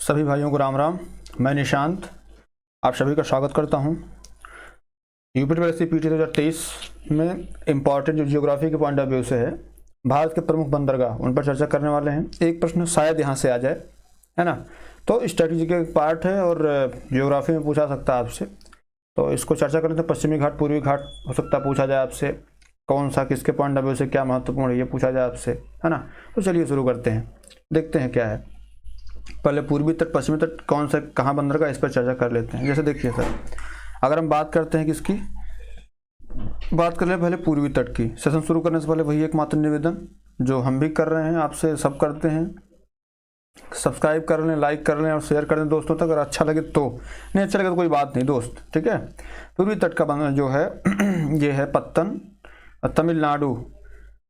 सभी भाइयों को राम राम। मैं निशांत आप सभी का स्वागत करता हूं। यूपीएससी पीटी 2023 में इम्पॉर्टेंट जो जियोग्राफी के पॉइंट ऑफ व्यू से है, भारत के प्रमुख बंदरगाह उन पर चर्चा करने वाले हैं। एक प्रश्न शायद यहाँ से आ जाए, है ना, तो स्ट्रेटेजी का एक पार्ट है और जियोग्राफी में पूछा सकता है आपसे, तो इसको चर्चा करें। तो पश्चिमी घाट पूर्वी घाट हो सकता है पूछा जाए आपसे, कौन सा किसके पॉइंट ऑफ व्यू से क्या महत्वपूर्ण है ये पूछा जाए आपसे, है ना। तो चलिए शुरू करते हैं, देखते हैं क्या है। पहले पूर्वी तट पश्चिमी तट कौन सा कहाँ बंदरगाह, इस पर चर्चा कर लेते हैं। जैसे देखिए सर, अगर हम बात करते हैं किसकी, बात कर ले पहले पूर्वी तट की। सेशन शुरू करने से पहले वही एकमात्र निवेदन जो हम भी कर रहे हैं, आपसे सब करते हैं, सब्सक्राइब कर लें, लाइक कर लें और शेयर कर दें दोस्तों तक। अगर अच्छा लगे तो, नहीं अच्छा लगे तो कोई बात नहीं दोस्त, ठीक है। पूर्वी तट का जो है ये है पत्तन, तमिलनाडु।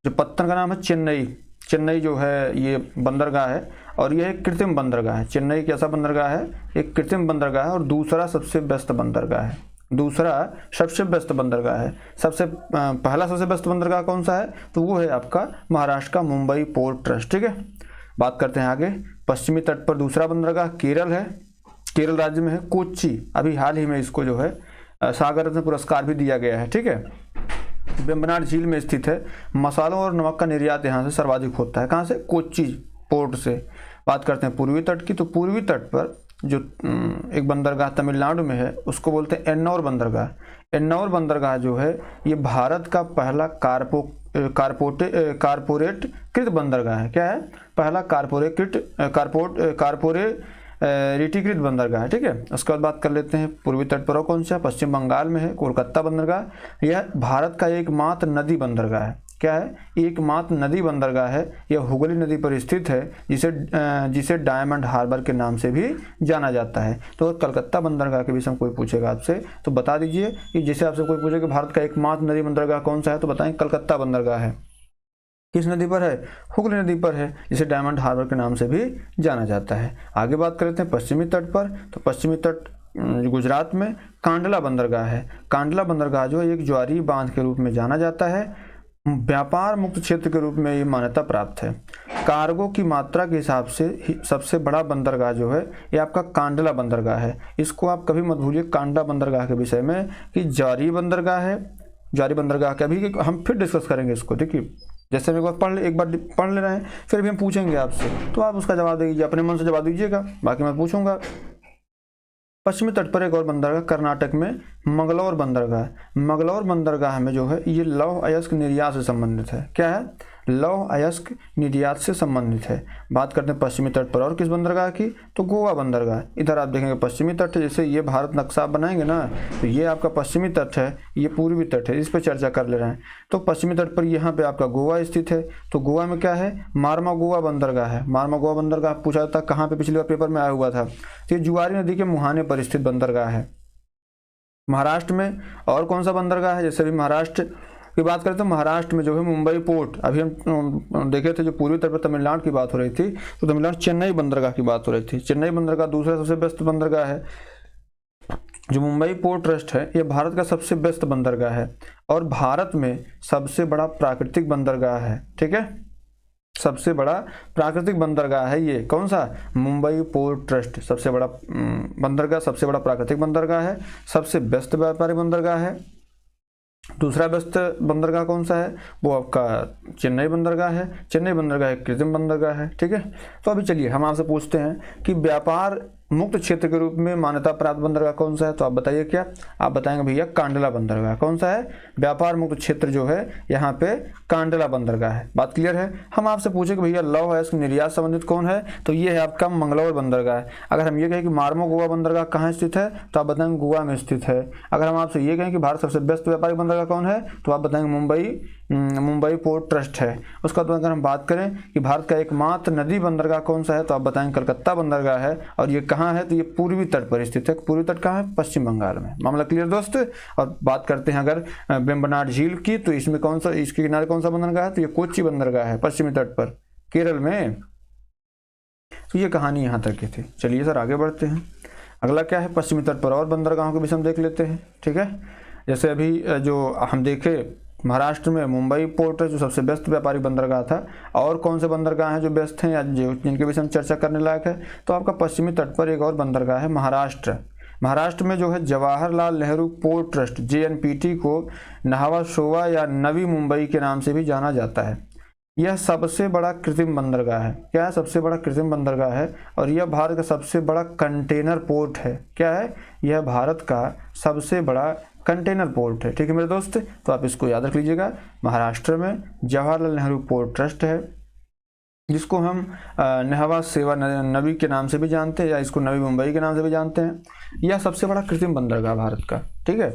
जो पत्तन का नाम है चेन्नई, चेन्नई जो है ये बंदरगाह है और यह एक कृत्रिम बंदरगाह है। चेन्नई कैसा बंदरगाह है, एक कृत्रिम बंदरगाह है और दूसरा सबसे व्यस्त बंदरगाह है, दूसरा सबसे व्यस्त बंदरगाह है। पहला सबसे व्यस्त बंदरगाह कौन सा है, तो वो है आपका महाराष्ट्र का मुंबई पोर्ट ट्रस्ट, ठीक है। बात करते हैं आगे। पश्चिमी तट पर दूसरा बंदरगाह केरल है, केरल राज्य में है कोच्चि। अभी हाल ही में इसको जो है सागर रत्न पुरस्कार भी दिया गया है, ठीक है। वेम्बनाड झील में स्थित है। मसालों और नमक का निर्यात यहाँ से सर्वाधिक होता है। कहाँ से, कोच्चि पोर्ट से। बात करते हैं पूर्वी तट की, तो पूर्वी तट पर जो एक बंदरगाह तमिलनाडु में है उसको बोलते हैं एन्नौर बंदरगाह। एन्नौर बंदरगाह जो है ये भारत का पहला कारपोरेट कृत बंदरगाह है। क्या है, पहला रीटीकृत बंदरगाह है, ठीक है। उसके बाद बात कर लेते हैं पूर्वी तट पर और कौन सा, पश्चिम बंगाल में है कोलकाता बंदरगाह। यह भारत का एकमात्र नदी बंदरगाह है। क्या है, एकमात्र नदी बंदरगाह है। यह हुगली नदी पर स्थित है, जिसे डायमंड हार्बर के नाम से भी जाना जाता है। तो कलकत्ता बंदरगाह के विषय में कोई पूछेगा आपसे तो बता दीजिए कि जैसे आपसे कोई पूछेगा भारत का एकमात्र नदी बंदरगाह कौन सा है, तो बताएं कलकत्ता बंदरगाह है। किस नदी पर है, हुगली नदी पर है, जिसे डायमंड हार्बर के नाम से भी जाना जाता है। आगे बात करते हैं पश्चिमी तट पर, तो पश्चिमी तट गुजरात में कांडला बंदरगाह है। कांडला बंदरगाह जो है एक ज्वारी बांध के रूप में जाना जाता है। व्यापार मुक्त क्षेत्र के रूप में ये मान्यता प्राप्त है। कार्गो की मात्रा के हिसाब से सबसे बड़ा बंदरगाह जो है ये आपका कांडला बंदरगाह है। इसको आप कभी मत भूलिए कांडला बंदरगाह के विषय में कि ज्वारी बंदरगाह है। ज्वारी बंदरगाह के अभी हम फिर डिस्कस करेंगे इसको, ठीक। जैसे एक बार पढ़ ले रहे हैं, फिर भी हम पूछेंगे आपसे तो आप उसका जवाब दीजिए, अपने मन से जवाब दीजिएगा, बाकी मैं पूछूंगा। पश्चिमी तट पर एक और बंदरगाह कर्नाटक में मंगलौर बंदरगाह। मंगलौर बंदरगाह में जो है ये लौह अयस्क निर्यात से संबंधित है। क्या है, लौह अयस्क निर्यात से संबंधित है। बात करते हैं पश्चिमी तट पर और किस बंदरगाह की, तो गोवा बंदरगाह। इधर आप देखेंगे पश्चिमी तट है, जैसे ये भारत नक्शा बनाएंगे ना, तो ये आपका पश्चिमी तट है, ये पूर्वी तट है, इस पर चर्चा कर ले रहे हैं। तो पश्चिमी तट पर यहाँ पे आपका गोवा स्थित है। तो गोवा में क्या है, मार्मा गोवा बंदरगाह है। मार्मा गोवा बंदरगाह पूछा था कहाँ पे, पिछली बार पेपर में आया हुआ था, तो ये जुआरी नदी के मुहाने पर स्थित बंदरगाह है। महाराष्ट्र में और कौन सा बंदरगाह है, जैसे भी महाराष्ट्र की बात करें तो महाराष्ट्र में जो है मुंबई पोर्ट। अभी हम देखे थे जो पूर्वी तट पर तमिलनाडु की बात हो रही थी, तो तमिलनाडु चेन्नई बंदरगाह की बात हो रही थी। चेन्नई बंदरगाह दूसरा सबसे व्यस्त बंदरगाह है। जो मुंबई पोर्ट ट्रस्ट है ये भारत का सबसे व्यस्त बंदरगाह है और भारत में सबसे बड़ा प्राकृतिक बंदरगाह है, ठीक है। सबसे बड़ा प्राकृतिक बंदरगाह है ये, कौन सा, मुंबई पोर्ट ट्रस्ट। सबसे बड़ा बंदरगाह, सबसे बड़ा प्राकृतिक बंदरगाह है, सबसे व्यस्त व्यापारिक बंदरगाह है। दूसरा व्यस्त बंदरगाह कौन सा है, वो आपका चेन्नई बंदरगाह है। चेन्नई बंदरगाह एक कृत्रिम बंदरगाह है, ठीक है। तो अभी चलिए हम आपसे पूछते हैं कि व्यापार मुक्त क्षेत्र के रूप में मान्यता प्राप्त बंदरगाह कौन सा है, तो आप बताइए क्या, आप बताएंगे भैया कांडला बंदरगाह। कौन सा है, व्यापार मुक्त क्षेत्र जो है यहाँ पे कांडला बंदरगाह है। बात क्लियर है। हम आपसे पूछे कि भैया लौह अयस्क निर्यात संबंधित कौन है, तो ये है आपका मंगलौर बंदरगाह। अगर हम ये कहें कि मार्मो गोवा बंदरगाह कहाँ स्थित है, तो आप बताएंगे गोवा में स्थित है। अगर हम आपसे ये कहें कि भारत सबसे व्यस्त व्यापारिक बंदरगाह कौन है, तो आप बताएंगे मुंबई पोर्ट ट्रस्ट है। उसका बाद अगर हम बात करें कि भारत का एकमात्र नदी बंदरगाह कौन सा है, तो आप बताएंगे कलकत्ता बंदरगाह है। और ये कहाँ है, तो ये पूर्वी तट पर स्थित है। पूर्वी तट कहाँ है, पश्चिम बंगाल में। मामला क्लियर दोस्त। और बात करते हैं अगर वेम्बनाड झील की, तो इसमें कौन सा, इसके किनारे कौन सा बंदरगाह है, तो ये कोच्चि बंदरगाह है पश्चिमी तट पर केरल में। तो ये कहानी यहाँ तक की थी। चलिए सर आगे बढ़ते हैं। अगला क्या है, पश्चिमी तट पर और बंदरगाहों के विषय में देख लेते हैं, ठीक है। जैसे अभी जो हम देखे महाराष्ट्र में मुंबई पोर्ट है जो सबसे व्यस्त व्यापारिक बंदरगाह था। और कौन से बंदरगाह हैं जो व्यस्त हैं या जिनके विषय में चर्चा करने लायक है, तो आपका पश्चिमी तट पर एक और बंदरगाह है महाराष्ट्र। महाराष्ट्र में जो है Jawaharlal Nehru port trust JNPT को न्हावा शोवा या नवी मुंबई के नाम से भी जाना जाता है। यह सबसे बड़ा कृत्रिम बंदरगाह है। क्या है? सबसे बड़ा कृत्रिम बंदरगाह है और यह भारत का सबसे बड़ा कंटेनर पोर्ट है। क्या है? यह भारत का सबसे बड़ा कंटेनर पोर्ट है। ठीक है मेरे दोस्त, तो आप इसको याद रख लीजिएगा। महाराष्ट्र में जवाहरलाल नेहरू पोर्ट ट्रस्ट है जिसको हम न्हावा शेवा नवी के नाम से भी जानते हैं या इसको नवी मुंबई के नाम से भी जानते हैं। यह सबसे बड़ा कृत्रिम बंदरगाह भारत का। ठीक है,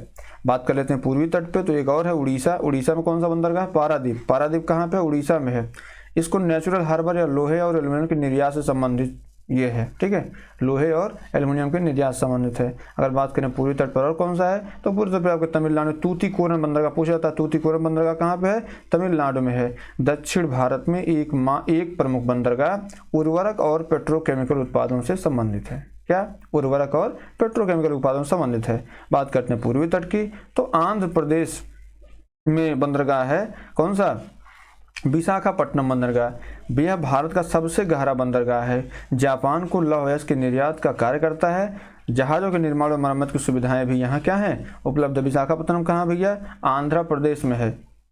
बात कर लेते हैं पूर्वी तट पे, तो एक और है उड़ीसा। उड़ीसा में कौन सा बंदरगाह? पारादीप। पारादीप कहाँ पे? उड़ीसा में है। इसको नेचुरल हार्बर या लोहे और एल्यूमिनियम के निर्यात से संबंधित ये है। ठीक है, लोहे और एल्यूमिनियम के निर्यात से संबंधित है। अगर बात करें पूर्वी तट पर और कौन सा है, तो पूर्वी तट पर आपको तमिलनाडु तूतीकोरन बंदरगाह पूछा जाता है। तूतीकोरन बंदरगाह कहाँ पे है? तमिलनाडु में है। दक्षिण भारत में एक प्रमुख बंदरगाह उर्वरक और पेट्रोकेमिकल उत्पादों से संबंधित है। क्या? उर्वरक और पेट्रोकेमिकल उत्पादों से संबंधित है। बात करते हैं पूर्वी तट की, तो आंध्र प्रदेश में बंदरगाह है कौन सा? विशाखापट्टनम बंदरगाह। यह भारत का सबसे गहरा बंदरगाह है। जापान को लौह अयस्क के निर्यात का कार्य करता है। जहाज़ों के निर्माण और मरम्मत की सुविधाएं भी यहाँ क्या हैं? उपलब्ध। विशाखापट्टनम कहाँ भैया? आंध्र प्रदेश में है।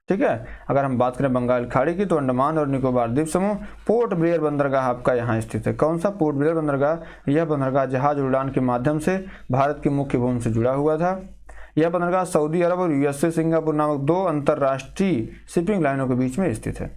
ठीक है, अगर हम बात करें बंगाल खाड़ी की, तो अंडमान और निकोबार द्वीप समूह पोर्ट ब्लेयर बंदरगाह आपका यहाँ स्थित है। कौन सा? पोर्ट ब्लेयर बंदरगाह। यह बंदरगाह जहाज उड़ान के माध्यम से भारत की मुख्य भूमि से जुड़ा हुआ था। यह बंदरगाह सऊदी अरब और USA सिंगापुर नामक 2 अंतर्राष्ट्रीय शिपिंग लाइनों के बीच में स्थित है।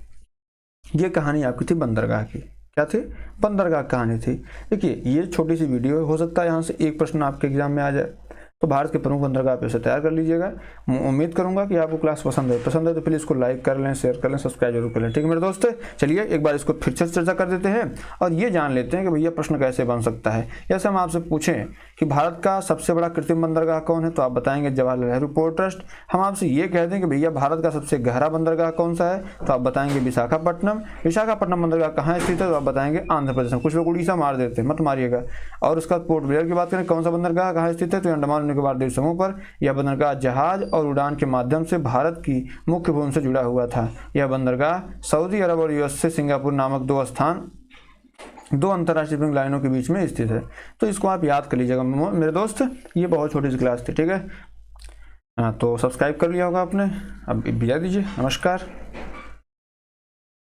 ये कहानी आपकी थी बंदरगाह की। क्या थी? बंदरगाह कहानी थी। देखिए, ये छोटी सी वीडियो हो सकता है यहाँ से एक प्रश्न आपके एग्जाम में आ जाए, तो भारत के प्रमुख बंदरगाह पे से तैयार कर लीजिएगा। उम्मीद करूंगा कि आपको क्लास पसंद है तो प्लीज़ इसको लाइक कर लें, शेयर कर लें, सब्सक्राइब जरूर कर लें। ठीक है मेरे दोस्त, चलिए एक बार इसको फिर से चर्चा कर देते हैं और ये जान लेते हैं कि भैया प्रश्न कैसे बन सकता है। जैसे हम आपसे पूछें कि भारत का सबसे बड़ा कृत्रिम बंदरगाह कौन है, तो आप बताएंगे जवाहरलाल नेहरू पोर्ट ट्रस्ट। हम आपसे ये कह दें कि भैया भारत का सबसे गहरा बंदरगाह कौन सा है, तो आप बताएंगे विशाखापट्टनम। विशाखापट्टनम बंदरगाह कहाँ स्थित है, तो आप बताएंगे आंध्र प्रदेश में। कुछ लोग उड़ीसा मार देते हैं, मत मारिएगा। और उसका पोर्ट ब्लेयर की बात करें, कौन सा बंदरगाह कहाँ स्थित है, तो अंडमान और निकोबार द्वीप समूह पर। यह बंदरगाह जहाज और उड़ान के माध्यम से भारत की मुख्य भूमि से जुड़ा हुआ था। यह बंदरगाह सऊदी अरब और USA सिंगापुर नामक 2 अंतर्राष्ट्रीय शिपिंग लाइनों के बीच में स्थित है। तो इसको आप याद कर लीजिएगा मेरे दोस्त। ये बहुत छोटी सी क्लास थी। ठीक है, तो सब्सक्राइब कर लिया होगा आपने, अब भेजा दीजिए। नमस्कार।